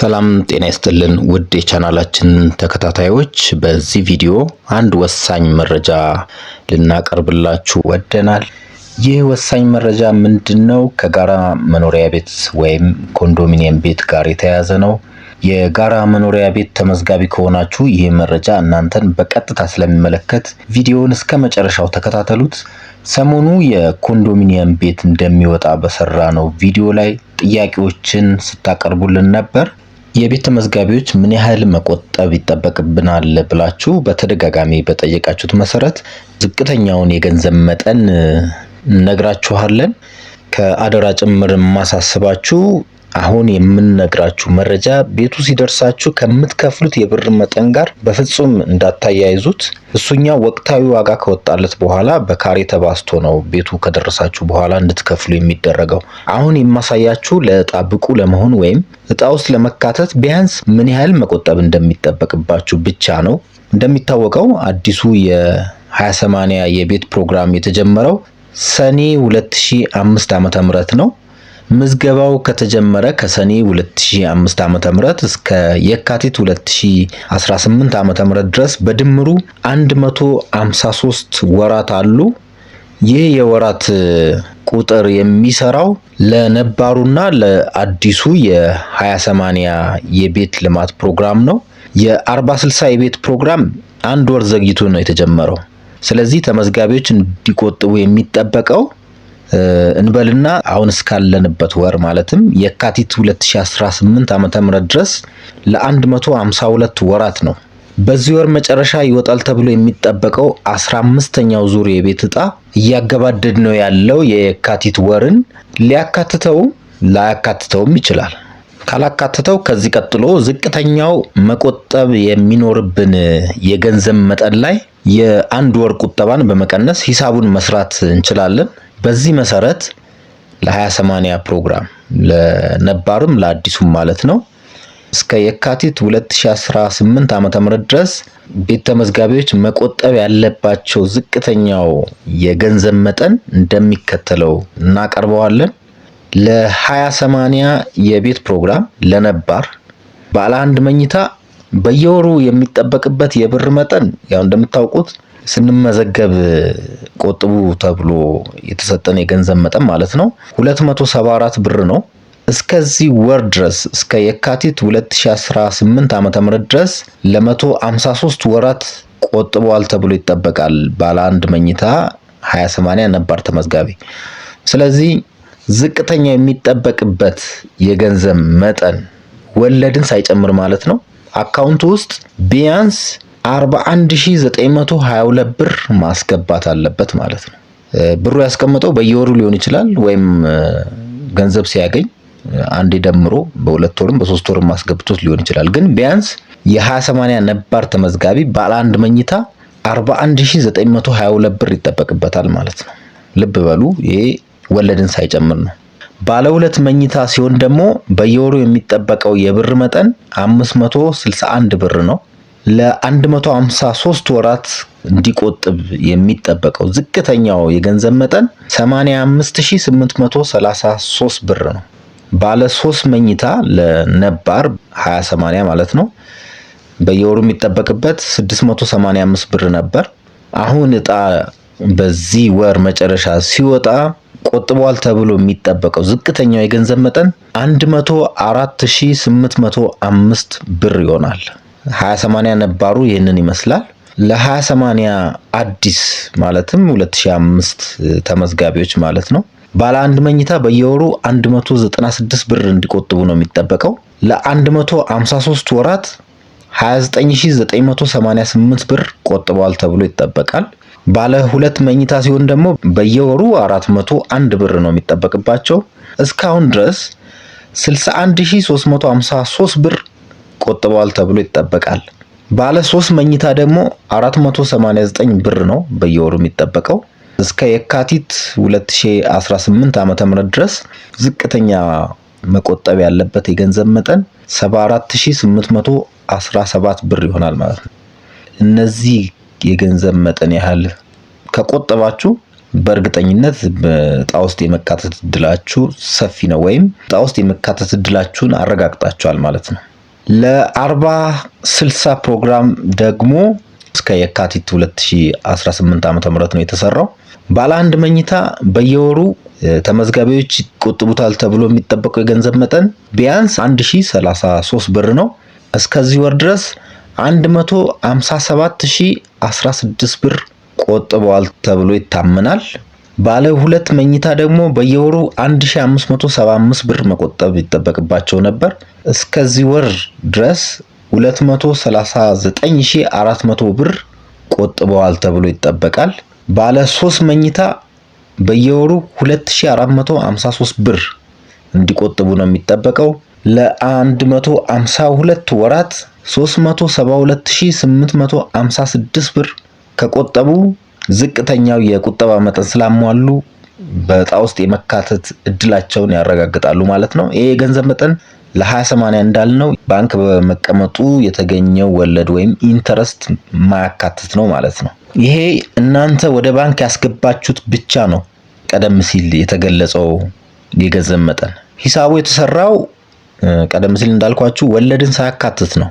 ሰላም ጤና ይስጥልን ውድ የቻናላችን ተከታታዮች፣ በዚህ ቪዲዮ አንድ ወሳኝ መረጃ ልናቀርብላችሁ ወደናል። ይህ ወሳኝ መረጃ ምንድነው? ከጋራ መኖሪያ ቤት ወይም ኮንዶሚኒየም ቤት ጋር የተያያዘ ነው። የጋራ መኖሪያ ቤት ተመዝጋቢ ከሆናችሁ ይህ መረጃ እናንተን በቀጥታ ስለሚመለከት ቪዲዮውን እስከ መጨረሻው ተከታተሉት። ሰሞኑ የኮንዶሚኒየም ቤት እንደሚወጣ በሰራ ነው ቪዲዮ ላይ ጥያቄዎችን ስታቀርቡልን ነበር። የቤት ተመዝጋቢዎች ምን ያህል መቆጠብ ይጠበቅብናል ብላችሁ በተደጋጋሚ በጠየቃችሁት መሰረት ዝቅተኛውን የገንዘብ መጠን ነግራችኋለን። ከአደራ ጭምር ማሳስባችሁ አሁን የምንነግራችሁ መረጃ ቤቱ ሲደርሳችሁ ከምትከፍሉት የብር መጠን ጋር በፍጹም እንዳታያይዙት። እሱኛው ወቅታዊ ዋጋ ከወጣለት በኋላ በካሬ ተባዝቶ ነው ቤቱ ከደረሳችሁ በኋላ እንድትከፍሉ የሚደረገው። አሁን የማሳያችሁ ለእጣ ብቁ ለመሆን ወይም እጣ ውስጥ ለመካተት ቢያንስ ምን ያህል መቆጠብ እንደሚጠበቅባችሁ ብቻ ነው። እንደሚታወቀው አዲሱ የ20/80 የቤት ፕሮግራም የተጀመረው ሰኔ 2005 ዓ.ም ነው። ምዝገባው ከተጀመረ ከሰኔ 2005 ዓ.ም እስከ የካቲት 2018 ዓ.ም ድረስ በድምሩ 153 ወራት አሉ። ይህ የወራት ቁጥር የሚሰራው ለነባሩና ለአዲሱ የ20/80 የቤት ልማት ፕሮግራም ነው። የ40/60 የቤት ፕሮግራም አንድ ወር ዘግይቶ ነው የተጀመረው። ስለዚህ ተመዝጋቢዎች እንዲቆጥቡ የሚጠበቀው እንበልና አሁን እስካለንበት ወር ማለትም የካቲት 2018 ዓ.ም ድረስ ለ152 ወራት ነው። በዚህ ወር መጨረሻ ይወጣል ተብሎ የሚጠበቀው 15ኛው ዙር የቤት እጣ እያገባደድ ነው ያለው የካቲት ወርን ሊያካትተውም ላያካትተውም ይችላል። ካላካትተው ከዚህ ቀጥሎ ዝቅተኛው መቆጠብ የሚኖርብን የገንዘብ መጠን ላይ የአንድ ወር ቁጠባን በመቀነስ ሂሳቡን መስራት እንችላለን። በዚህ መሰረት ለ20/80 ፕሮግራም ለነባርም ለአዲሱም ማለት ነው እስከ የካቲት 2018 ዓ.ም ድረስ ቤት ተመዝጋቢዎች መቆጠብ ያለባቸው ዝቅተኛው የገንዘብ መጠን እንደሚከተለው እናቀርበዋለን። ለ20/80 የቤት ፕሮግራም ለነባር ባለ አንድ መኝታ በየወሩ የሚጠበቅበት የብር መጠን ያው እንደምታውቁት ስንመዘገብ ቆጥቡ ተብሎ የተሰጠን የገንዘብ መጠን ማለት ነው 274 ብር ነው። እስከዚህ ወር ድረስ እስከ የካቲት 2018 ዓ.ም ድረስ ለ153 ወራት ቆጥበዋል ተብሎ ይጠበቃል ባለ አንድ መኝታ 20/80 ነባር ተመዝጋቢ። ስለዚህ ዝቅተኛ የሚጠበቅበት የገንዘብ መጠን ወለድን ሳይጨምር ማለት ነው አካውንት ውስጥ ቢያንስ 41922 ብር ማስገባት አለበት ማለት ነው። ብሩ ያስቀመጠው በየወሩ ሊሆን ይችላል ወይም ገንዘብ ሲያገኝ አንዴ ደምሮ በሁለት ወርም በሶስት ወርም ማስገብቶት ሊሆን ይችላል። ግን ቢያንስ የ20/80 ነባር ተመዝጋቢ ባለ አንድ መኝታ 41922 ብር ይጠበቅበታል ማለት ነው። ልብ በሉ ይሄ ወለድን ሳይጨምር ነው። ባለ ሁለት መኝታ ሲሆን ደግሞ በየወሩ የሚጠበቀው የብር መጠን 561 ብር ነው። ለ153 ወራት እንዲቆጥብ የሚጠበቀው ዝቅተኛው የገንዘብ መጠን 85833 ብር ነው። ባለ 3 መኝታ ለነባር 20/80 ማለት ነው በየወሩ የሚጠበቅበት 685 ብር ነበር። አሁን እጣ በዚህ ወር መጨረሻ ሲወጣ ቆጥቧል ተብሎ የሚጠበቀው ዝቅተኛው የገንዘብ መጠን 104805 ብር ይሆናል። 20/80 ነባሩ ይህንን ይመስላል። ለ20/80 አዲስ ማለትም 2005 ተመዝጋቢዎች ማለት ነው ባለ አንድ መኝታ በየወሩ 196 ብር እንዲቆጥቡ ነው የሚጠበቀው። ለ153 ወራት 29988 ብር ቆጥበዋል ተብሎ ይጠበቃል። ባለ ሁለት መኝታ ሲሆን ደግሞ በየወሩ 401 ብር ነው የሚጠበቅባቸው። እስካሁን ድረስ 61353 ብር ቆጥበዋል ተብሎ ይጠበቃል። ባለ 3 መኝታ ደግሞ 489 ብር ነው በየወሩ የሚጠበቀው። እስከ የካቲት 2018 ዓ.ም ድረስ ዝቅተኛ መቆጠብ ያለበት የገንዘብ መጠን 74817 ብር ይሆናል ማለት ነው። እነዚህ የገንዘብ መጠን ያህል ከቆጠባችሁ በእርግጠኝነት በዕጣ ውስጥ የመካተት እድላችሁ ሰፊ ነው፣ ወይም ዕጣ ውስጥ የመካተት እድላችሁን አረጋግጣችኋል ማለት ነው። ለ40/60 ፕሮግራም ደግሞ እስከ የካቲት 2018 ዓ.ም ነው የተሰራው። ባለ አንድ መኝታ በየወሩ ተመዝጋቢዎች ይቆጥቡታል ተብሎ የሚጠበቀው የገንዘብ መጠን ቢያንስ 1033 ብር ነው። እስከዚህ ወር ድረስ 157016 ብር ቆጥበዋል ተብሎ ይታመናል። ባለ ሁለት መኝታ ደግሞ በየወሩ 1575 ብር መቆጠብ ይጠበቅባቸው ነበር። እስከዚህ ወር ድረስ 239400 ብር ቆጥበዋል ተብሎ ይጠበቃል። ባለ 3 መኝታ በየወሩ 2453 ብር እንዲቆጥቡ ነው የሚጠበቀው። ለ152 ወራት 372856 ብር ከቆጠቡ ዝቅተኛው የቁጠባ መጠን ስላሟሉ በዕጣ ውስጥ የመካተት እድላቸውን ያረጋግጣሉ ማለት ነው። ይሄ የገንዘብ መጠን ለ20/80 እንዳልነው ባንክ በመቀመጡ የተገኘው ወለድ ወይም ኢንተረስት ማያካትት ነው ማለት ነው። ይሄ እናንተ ወደ ባንክ ያስገባችሁት ብቻ ነው ቀደም ሲል የተገለጸው የገንዘብ መጠን። ሂሳቡ የተሰራው ቀደም ሲል እንዳልኳችሁ ወለድን ሳያካትት ነው።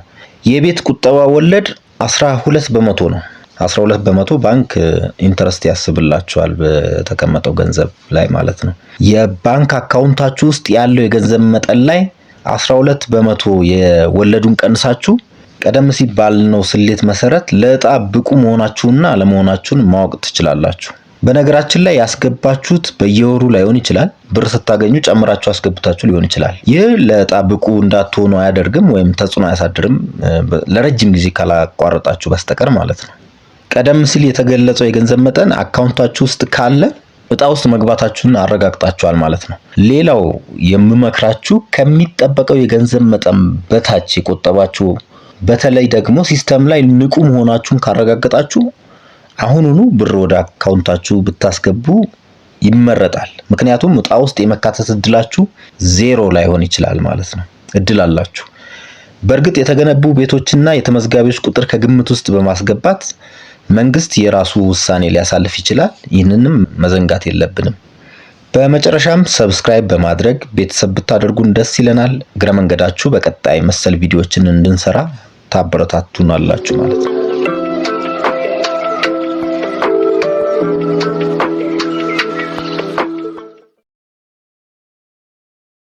የቤት ቁጠባ ወለድ 12 በመቶ ነው። 12 በመቶ ባንክ ኢንተረስት ያስብላችኋል በተቀመጠው ገንዘብ ላይ ማለት ነው። የባንክ አካውንታችሁ ውስጥ ያለው የገንዘብ መጠን ላይ 12 በመቶ የወለዱን ቀንሳችሁ ቀደም ሲል ባልነው ስሌት መሰረት ለዕጣ ብቁ መሆናችሁና አለመሆናችሁን ማወቅ ትችላላችሁ። በነገራችን ላይ ያስገባችሁት በየወሩ ላይሆን ይችላል። ብር ስታገኙ ጨምራችሁ አስገብታችሁ ሊሆን ይችላል። ይህ ለዕጣ ብቁ እንዳትሆኑ አያደርግም ወይም ተጽዕኖ አያሳድርም፣ ለረጅም ጊዜ ካላቋረጣችሁ በስተቀር ማለት ነው። ቀደም ሲል የተገለጸው የገንዘብ መጠን አካውንታችሁ ውስጥ ካለ ዕጣ ውስጥ መግባታችሁን አረጋግጣችኋል ማለት ነው። ሌላው የምመክራችሁ ከሚጠበቀው የገንዘብ መጠን በታች የቆጠባችሁ፣ በተለይ ደግሞ ሲስተም ላይ ንቁ መሆናችሁን ካረጋገጣችሁ አሁኑኑ ብር ወደ አካውንታችሁ ብታስገቡ ይመረጣል። ምክንያቱም ዕጣ ውስጥ የመካተት እድላችሁ 0 ላይሆን ይችላል ማለት ነው። እድል አላችሁ። በእርግጥ የተገነቡ ቤቶችና የተመዝጋቢዎች ቁጥር ከግምት ውስጥ በማስገባት መንግስት የራሱ ውሳኔ ሊያሳልፍ ይችላል። ይህንንም መዘንጋት የለብንም። በመጨረሻም ሰብስክራይብ በማድረግ ቤተሰብ ብታደርጉን ደስ ይለናል። እግረ መንገዳችሁ በቀጣይ መሰል ቪዲዮዎችን እንድንሰራ ታበረታቱናላችሁ ማለት ነው።